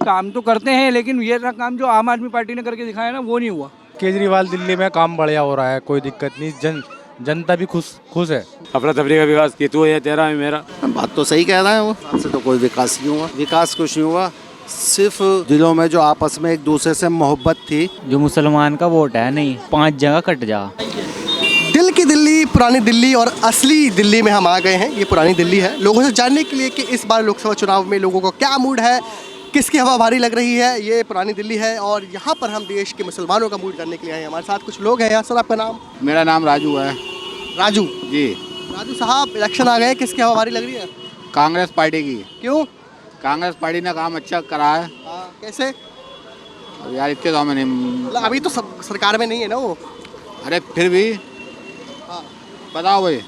काम तो करते हैं, लेकिन ये था काम जो आम आदमी पार्टी ने करके दिखाया ना, वो नहीं हुआ। केजरीवाल दिल्ली में काम बढ़िया हो रहा है, कोई दिक्कत नहीं, जनता भी खुश है। अफरा तफरी का विकास की तू है तेरा है मेरा। बात तो सही कह रहा है वो, आपसे तो कोई विकास नहीं हुआ, विकास कुछ नहीं हुआ, सिर्फ दिलों में जो आपस में एक दूसरे से मोहब्बत थी। जो मुसलमान का वोट है नहीं, 5 जगह कट जा। दिल की दिल्ली, पुरानी दिल्ली और असली दिल्ली में हम आ गए हैं। ये पुरानी दिल्ली है। लोगों से जानने के लिए कि इस बार लोकसभा चुनाव में लोगों को क्या मूड है, किसकी हवा भारी लग रही है, ये पुरानी दिल्ली है और यहाँ पर हम देश के मुसलमानों का मूड जानने के लिए आए हैं। हमारे साथ कुछ लोग हैं यहाँ। सर, आपका नाम? मेरा नाम राजू है। राजू जी। राजू साहब, इलेक्शन आ गए, किसकी हवा भारी लग रही है? कांग्रेस पार्टी की। क्यों? कांग्रेस पार्टी ने काम अच्छा करा है। कैसे? अब यार इतने तो में नहीं, मतलब अभी तो सब सरकार में नहीं है ना वो। अरे फिर भी बताओ भाई।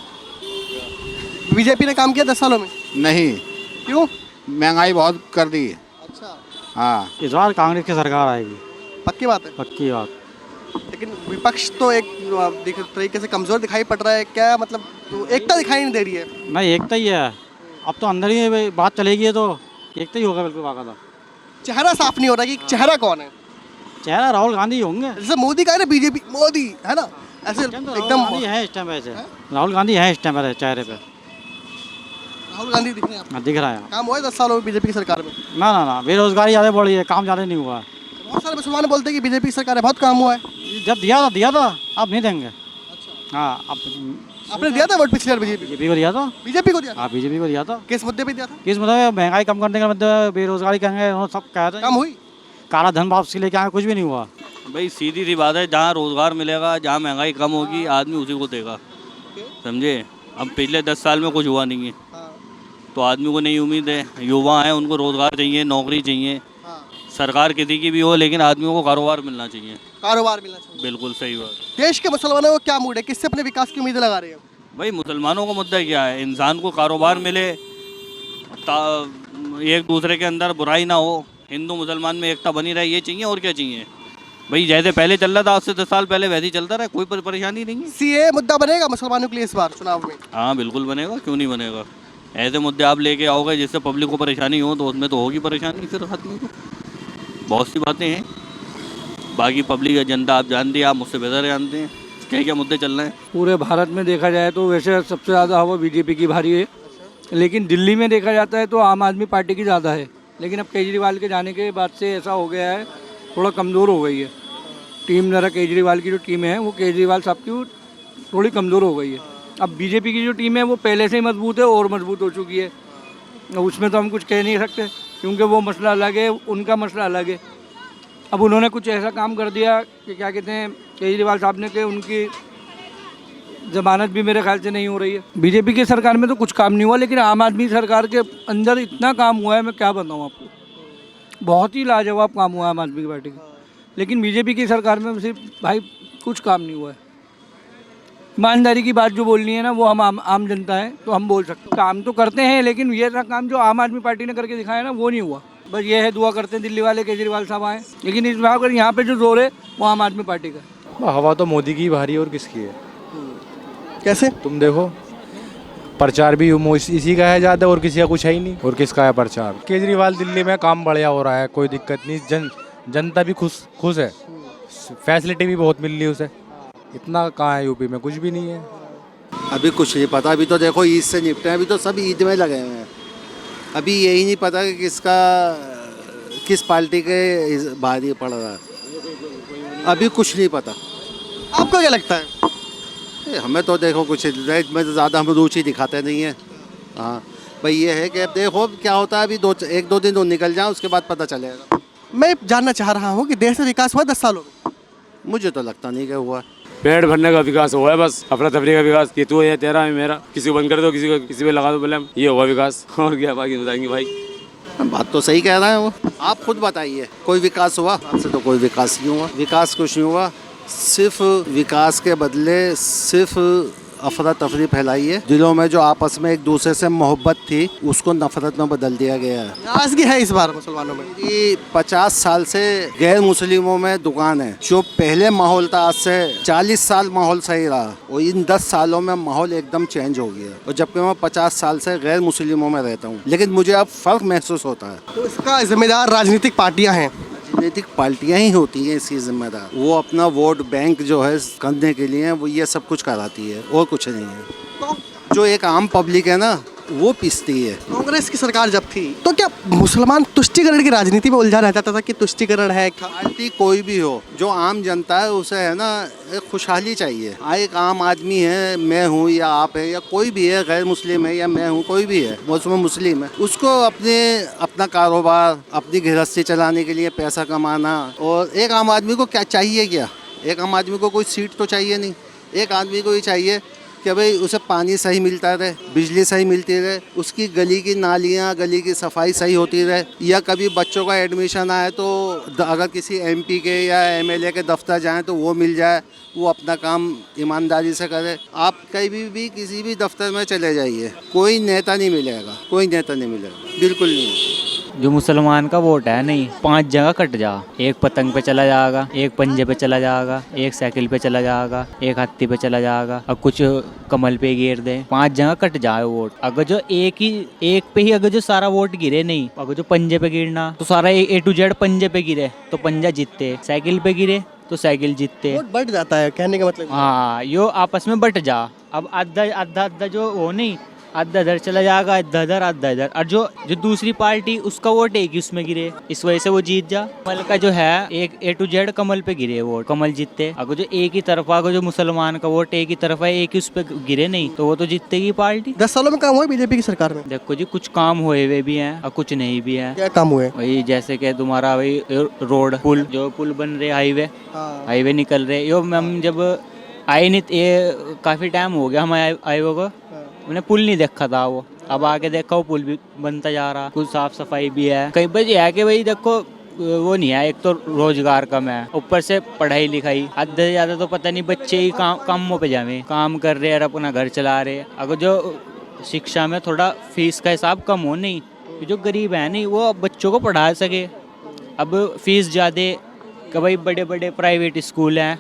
बीजेपी ने काम किया 10 सालों में? नहीं, क्यों? महंगाई बहुत कर दी। अच्छा, हाँ, इस बार कांग्रेस की सरकार आएगी, पक्की बात है। पक्की बात। लेकिन विपक्ष तो एक तरीके से कमजोर दिखाई पड़ रहा है। क्या मतलब, तो एकता दिखाई नहीं दे रही है? नहीं, एकता ही है। अब तो अंदर ही बात चलेगी तो एकता ही होगा, बिल्कुल बाकायदा। चेहरा साफ नहीं हो रहा कि चेहरा कौन है। चेहरा राहुल गांधी होंगे। जैसे मोदी का है ना, बीजेपी मोदी है ना, ऐसे एकदम है इस टाइम, ऐसे राहुल गांधी है इस टाइम चेहरे पे। राहुल गांधी दिख रहे हैं आपको? दिख रहा है। काम हुआ है 10 सालों में बीजेपी की सरकार में? ना, बेरोजगारी ज़्यादा बढ़ी है, काम ज़्यादा नहीं हुआ है। बहुत सारे मुसलमान बोलते हैं कि बीजेपी की सरकार है, बहुत काम हुआ है। जब दिया था, अब नहीं देंगे। हाँ, अब आपने दिया था वोट पिछले बार बीजेपी बीजेपी को दिया था। बीजेपी को दिया? हाँ, बीजेपी को दिया था। किस मुद्दे पे दिया था? किस मतलब महंगाई कम करने का मतलब, बेरोजगारी कहेंगे, सब कहते हैं। काम हुई? काला धन वापसी लेके आए, कुछ भी नहीं हुआ। भाई सीधी सी बात है, जहाँ रोज़गार मिलेगा, जहाँ महंगाई कम होगी, आदमी उसी को देगा, समझे। अब पिछले 10 साल में कुछ हुआ नहीं है, तो आदमी को नई उम्मीद है। युवा हैं, उनको रोज़गार चाहिए, नौकरी चाहिए। सरकार किसी की भी हो, लेकिन आदमियों को कारोबार मिलना चाहिए। कारोबार मिलना चाहिए। बिल्कुल सही बात। देश के मुसलमानों को क्या मूड है, किससे अपने विकास की उम्मीदें लगा रहे हैं? भाई मुसलमानों का मुद्दा क्या है, इंसान को कारोबार मिले, एक दूसरे के अंदर बुराई ना हो, हिंदू मुसलमान में एकता बनी रहे, ये चाहिए। और क्या चाहिए भाई, जैसे पहले चल रहा था आज से 10 साल पहले, वैसे ही चलता रहा, कोई परेशानी नहीं है। सीए मुद्दा बनेगा मुसलमानों के लिए इस बार चुनाव में? हाँ बिल्कुल बनेगा, क्यों नहीं बनेगा। ऐसे मुद्दे आप लेके आओगे जिससे पब्लिक को परेशानी हो, तो उसमें तो होगी परेशानी फिर आदमी को। बहुत सी बातें हैं, बाकी पब्लिक या जनता आप जानती है, आप मुझसे बेहतर जानते हैं क्या क्या मुद्दे चल रहे हैं। पूरे भारत में देखा जाए तो वैसे सबसे ज़्यादा हवा बीजेपी की भारी है, लेकिन दिल्ली में देखा जाता है तो आम आदमी पार्टी की ज़्यादा है। लेकिन अब केजरीवाल के जाने के बाद से ऐसा हो गया है, थोड़ा कमज़ोर हो गई है टीम। ज़रा केजरीवाल की जो टीम है, वो केजरीवाल साहब की थोड़ी कमज़ोर हो गई है। अब बीजेपी की जो टीम है वो पहले से ही मजबूत है और मजबूत हो चुकी है, उसमें तो हम कुछ कह नहीं सकते, क्योंकि वो मसला अलग है, उनका मसला अलग है। अब उन्होंने कुछ ऐसा काम कर दिया कि क्या कहते हैं केजरीवाल साहब ने, कि उनकी ज़मानत भी मेरे ख्याल से नहीं हो रही है। बीजेपी की सरकार में तो कुछ काम नहीं हुआ, लेकिन आम आदमी सरकार के अंदर इतना काम हुआ है, मैं क्या बताऊँ आपको, बहुत ही लाजवाब काम हुआ है आम आदमी की पार्टी का। लेकिन बीजेपी की सरकार में सिर्फ भाई कुछ काम नहीं हुआ है। ईमानदारी की बात जो बोलनी है ना, वो हम आम जनता है तो हम बोल सकते हैं। काम तो करते हैं, लेकिन ये था काम जो आम आदमी पार्टी ने करके दिखाया ना, वो नहीं हुआ। बस ये है, दुआ करते हैं दिल्ली वाले केजरीवाल साहब आए, लेकिन इस बार यहाँ पे जो जोर है वो आम आदमी पार्टी का। हवा तो मोदी की भारी है, और किसकी है? कैसे? तुम देखो, प्रचार भी इसी का है ज़्यादा, और किसी का कुछ है ही नहीं। और किसका है प्रचार? केजरीवाल दिल्ली में काम बढ़िया हो रहा है, कोई दिक्कत नहीं, जनता भी खुश है, फैसिलिटी भी बहुत मिल रही है उसे। इतना कहाँ है यूपी में, कुछ भी नहीं है। अभी कुछ नहीं पता। अभी तो देखो ईद से निपटे हैं, अभी तो सब ईद में लगे हुए हैं। अभी यही नहीं पता कि किस पार्टी के भारी पड़ रहा है, अभी कुछ नहीं पता। आपको क्या लगता है? हमें तो देखो कुछ में तो ज़्यादा हम रुचि दिखाते नहीं हैं। हाँ भाई, ये है कि अब देखो क्या होता है। अभी 1-2 दिन निकल जाए, उसके बाद पता चलेगा। मैं जानना चाह रहा हूँ कि देश में विकास हुआ 10 सालों में? मुझे तो लगता नहीं कि हुआ। पेट भरने का विकास हुआ है बस, अफरा तफरी का विकास की तू है तेरा है मेरा, किसी को बंद कर दो, किसी पे लगा दो, बोले ये हुआ विकास। और क्या बाकी बताएंगे भाई। बात तो सही कह रहा है वो, आप खुद बताइए कोई विकास हुआ? आपसे तो कोई विकास नहीं हुआ, विकास कुछ नहीं हुआ, सिर्फ विकास के बदले सिर्फ अफरा तफरी फैलाई है। दिलों में जो आपस में एक दूसरे से मोहब्बत थी उसको नफरत में बदल दिया गया है। नाराजगी है इस बार मुसलमानों में। कि 50 साल से गैर मुस्लिमों में दुकान है। जो पहले माहौल था आज से 40 साल माहौल सही रहा और इन 10 सालों में माहौल एकदम चेंज हो गया। और जबकि मैं 50 साल से गैर मुस्लिमों में रहता हूँ, लेकिन मुझे अब फर्क महसूस होता है। तो इसका जिम्मेदार राजनीतिक पार्टियां हैं। राजनीतिक पार्टियां ही होती हैं इसकी जिम्मेदार। वो अपना वोट बैंक जो है करने के लिए वो ये सब कुछ कराती है और कुछ नहीं है। जो एक आम पब्लिक है ना वो पिसती है। कांग्रेस की सरकार जब थी तो क्या मुसलमान तुष्टिकरण की राजनीति में उलझा रहता था कि तुष्टिकरण है? पार्टी कोई भी हो, जो आम जनता है उसे है ना एक खुशहाली चाहिए। एक आम आदमी है, मैं हूँ या आप है या कोई भी है, गैर मुस्लिम है या मैं हूँ, कोई भी है, वो उसमें मुस्लिम है, उसको अपना कारोबार, अपनी गृहस्थी चलाने के लिए पैसा कमाना। और एक आम आदमी को क्या चाहिए? क्या एक आम आदमी को कोई सीट तो चाहिए नहीं। एक आदमी को ये चाहिए कि भाई उसे पानी सही मिलता रहे, बिजली सही मिलती रहे, उसकी गली की नालियाँ, गली की सफाई सही होती रहे, या कभी बच्चों का एडमिशन आए तो अगर किसी एमपी के या एमएलए के दफ्तर जाएं तो वो मिल जाए, वो अपना काम ईमानदारी से करे। आप कहीं भी किसी भी दफ्तर में चले जाइए, कोई नेता नहीं मिलेगा, कोई नेता नहीं मिलेगा, बिल्कुल नहीं। जो मुसलमान का वोट है नहीं, 5 जगह कट जा। एक पतंग पे चला जाएगा, एक पंजे पे चला जाएगा, एक साइकिल पे चला जाएगा, एक हाथी पे चला जाएगा और कुछ कमल पे गिर दे। 5 जगह कट जाए वोट। अगर जो एक पे ही अगर जो सारा वोट गिरे नहीं, अगर जो पंजे पे गिरना तो सारा A to Z पंजे पे गिरे तो पंजा जीतते। साइकिल पे गिरे तो साइकिल जीतते। वोट बढ़ जाता है कहने का मतलब। हाँ, यो आपस में बट जा। अब आधा जो वो नहीं, आधा इधर चला जाएगा, आधा इधर, आधा इधर। और जो दूसरी पार्टी उसका वोट एक ही उसमें गिरे, इस वजह से वो जीत जा। कमल का जो है एक A to Z कमल पे गिरे वोट, कमल जीतते। अगर जो एक ही तरफ, अगर जो मुसलमान का वोट एक ही तरफ है, एक ही उस पे गिरे नहीं तो वो तो जीतेगी पार्टी। 10 सालों में काम हुआ बीजेपी की सरकार में? देखो जी, कुछ काम हुए हुए भी हैं और कुछ नहीं भी है। क्या काम हुए? वही जैसे कि तुम्हारा वही रोड, पुल बन रहे, हाईवे निकल रहे। यो हम जब आए नहीं, ये काफी टाइम हो गया हम आए को, मैंने पुल नहीं देखा था वो। अब आके देखा वो पुल भी बनता जा रहा, कुछ साफ सफाई भी है। कई बार ये है कि भाई देखो वो नहीं है, एक तो रोजगार कम है, ऊपर से पढ़ाई लिखाई आधे से ज्यादा तो पता नहीं बच्चे ही कामों पे जावे, काम कर रहे हैं और अपना घर चला रहे। अगर जो शिक्षा में थोड़ा फीस का हिसाब कम हो नहीं, जो गरीब है नहीं वो बच्चों को पढ़ा सके। अब फीस ज़्यादा कि भाई बड़े बड़े प्राइवेट स्कूल हैं।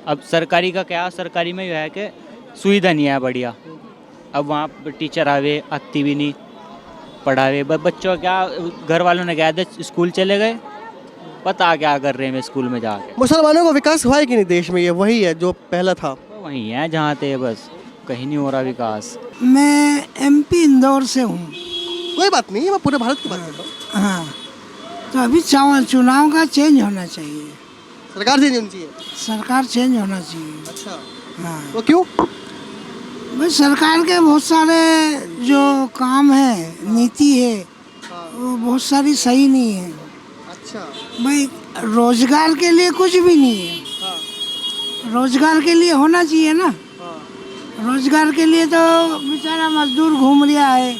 अब सरकारी का क्या, सरकारी में यह है कि सुविधा नहीं है बढ़िया। अब वहाँ टीचर आवे, आती भी नहीं, पढ़ावे। बच्चों क्या, घर वालों ने कहा था स्कूल चले गए, पता क्या कर रहे हैं स्कूल में जाके। मुसलमानों का विकास हुआ है कि नहीं देश में? ये वही है जो पहला था, वही है जहाँ थे, बस कहीं नहीं हो रहा विकास। मैं MP इंदौर से हूँ। कोई बात नहीं, मैं पूरे भारत की बात कर रहा हूँ। हाँ, तो अभी चुनाव का चेंज होना चाहिए, सरकार चेंज होनी चाहिए। सरकार चेंज होना चाहिए। अच्छा, हाँ, वो क्यों? भाई सरकार के बहुत सारे जो काम है, नीति है, वो बहुत सारी सही नहीं है। अच्छा, भाई रोजगार के लिए कुछ भी नहीं है। रोजगार के लिए होना चाहिए ना। रोजगार के लिए तो बेचारा मजदूर घूम रहा है।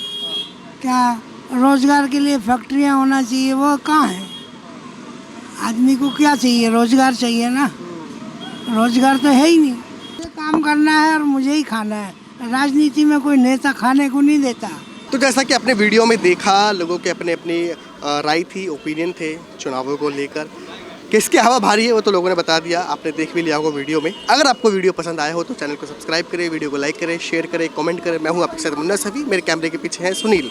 क्या रोजगार के लिए फैक्ट्रियाँ होना चाहिए, वो कहाँ है? आदमी को क्या चाहिए? रोजगार चाहिए ना। रोजगार तो है ही नहीं। मुझे काम करना है और मुझे ही खाना है। राजनीति में कोई नेता खाने को नहीं देता। तो जैसा कि आपने वीडियो में देखा, लोगों के अपने अपनी राय थी, ओपिनियन थे चुनावों को लेकर। किसकी हवा भारी है वो तो लोगों ने बता दिया, आपने देख भी लिया होगा वीडियो में। अगर आपको वीडियो पसंद आया हो तो चैनल को सब्सक्राइब करें, वीडियो को लाइक करें, शेयर करें, कमेंट करें। मैं हूं आपके साथ मुन्ना सभी, मेरे कैमरे के पीछे हैं सुनील।